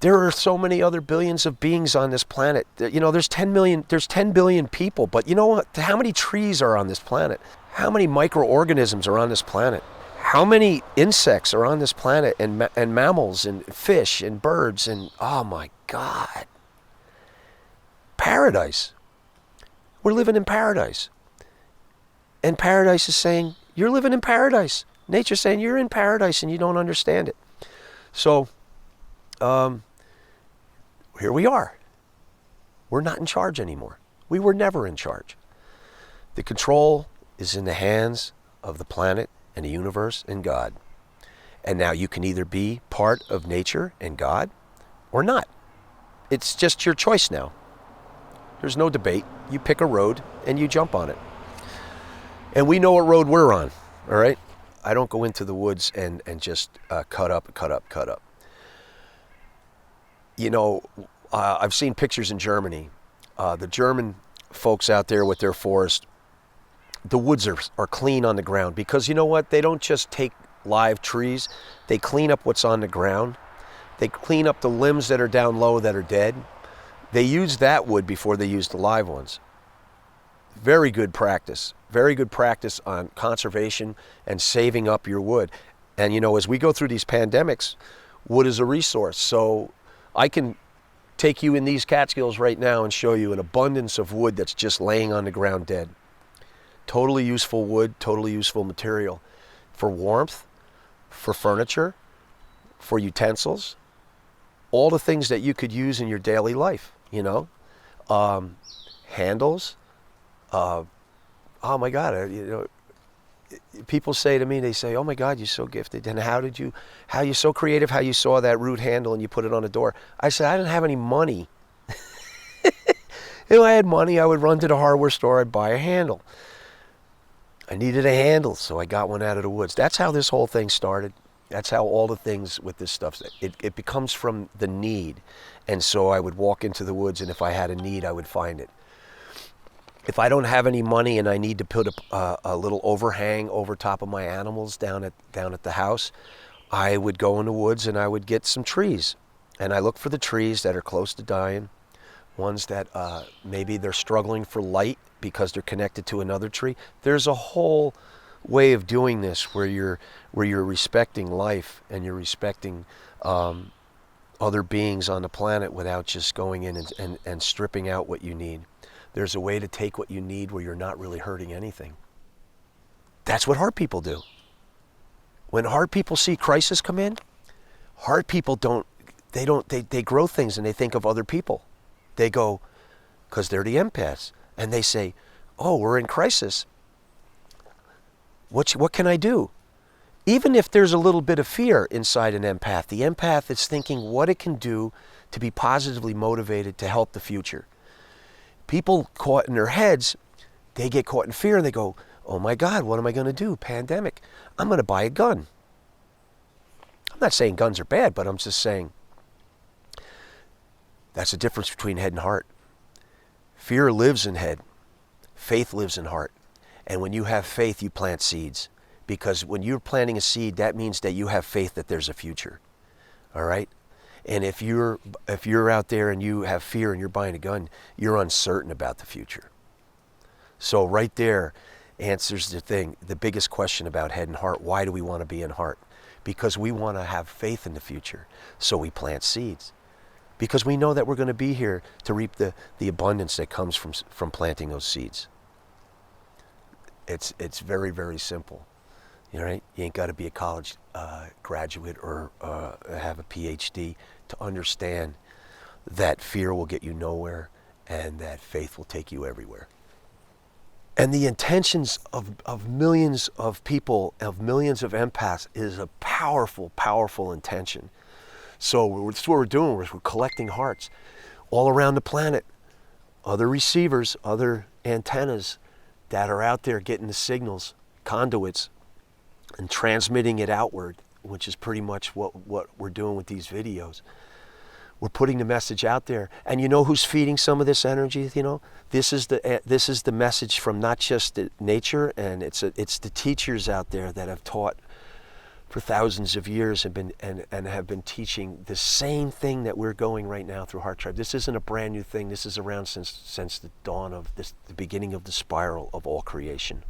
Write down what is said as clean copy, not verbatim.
There are so many other billions of beings on this planet. You know, there's 10 billion people, but you know what? How many trees are on this planet? How many microorganisms are on this planet? How many insects are on this planet, and mammals and fish and birds, and oh my God. Paradise. We're living in paradise. And paradise is saying, you're living in paradise. Nature's saying, you're in paradise and you don't understand it. So, here we are. We're not in charge anymore. We were never in charge. The control is in the hands of the planet and the universe and God. And now you can either be part of nature and God or not. It's just your choice now. There's no debate. You pick a road and you jump on it. And we know what road we're on, all right? I don't go into the woods and just cut up. You know, I've seen pictures in Germany. The German folks out there with their forest, the woods are clean on the ground because you know what? They don't just take live trees. They clean up what's on the ground. They clean up the limbs that are down low that are dead. They use that wood before they use the live ones. Very good practice. Very good practice on conservation and saving up your wood. And you know, as we go through these pandemics, wood is a resource. So I can take you in these Catskills right now and show you an abundance of wood that's just laying on the ground dead. Totally useful wood, totally useful material for warmth, for furniture, for utensils, all the things that you could use in your daily life, you know. Handles. Oh my God, you know, people say to me, they say, oh my God, you're so gifted. And how you're so creative, how you saw that root handle and you put it on a door. I said, I didn't have any money. If I had money, I would run to the hardware store, I'd buy a handle. I needed a handle, so I got one out of the woods. That's how this whole thing started. That's how all the things with this stuff, it becomes from the need. And so I would walk into the woods, and if I had a need, I would find it. If I don't have any money and I need to put a little overhang over top of my animals down at the house, I would go in the woods and I would get some trees. And I look for the trees that are close to dying, ones that maybe they're struggling for light because they're connected to another tree. There's a whole way of doing this where you're respecting life and you're respecting other beings on the planet without just going in and stripping out what you need. There's a way to take what you need where you're not really hurting anything. That's what heart people do. When heart people see crisis come in, heart people they grow things and they think of other people. They go, because they're the empaths, and they say, oh, we're in crisis. What can I do? Even if there's a little bit of fear inside an empath, the empath is thinking what it can do to be positively motivated to help the future. People caught in their heads, they get caught in fear and they go, oh my God, what am I going to do? Pandemic. I'm going to buy a gun. I'm not saying guns are bad, but I'm just saying that's the difference between head and heart. Fear lives in head. Faith lives in heart. And when you have faith, you plant seeds. Because when you're planting a seed, that means that you have faith that there's a future. All right? And if you're out there and you have fear and you're buying a gun, you're uncertain about the future. So right there answers the biggest question about head and heart. Why do we want to be in heart? Because we want to have faith in the future. So we plant seeds. Because we know that we're going to be here to reap the abundance that comes from planting those seeds. It's very, very simple. You know, right? You ain't got to be a college graduate or have a PhD to understand that fear will get you nowhere and that faith will take you everywhere. And the intentions of millions of people, of millions of empaths, is a powerful, powerful intention. So that's what we're doing. We're collecting hearts all around the planet. Other receivers, other antennas that are out there getting the signals, conduits, and transmitting it outward, which is pretty much what we're doing with these videos. We're putting the message out there. And you know who's feeding some of this energy? You know, this is the message from not just nature, and it's the teachers out there that have taught for thousands of years have been and have been teaching the same thing that we're going right now through Heart Tribe. This isn't a brand new thing. This is around since the dawn of this, the beginning of the spiral of all creation.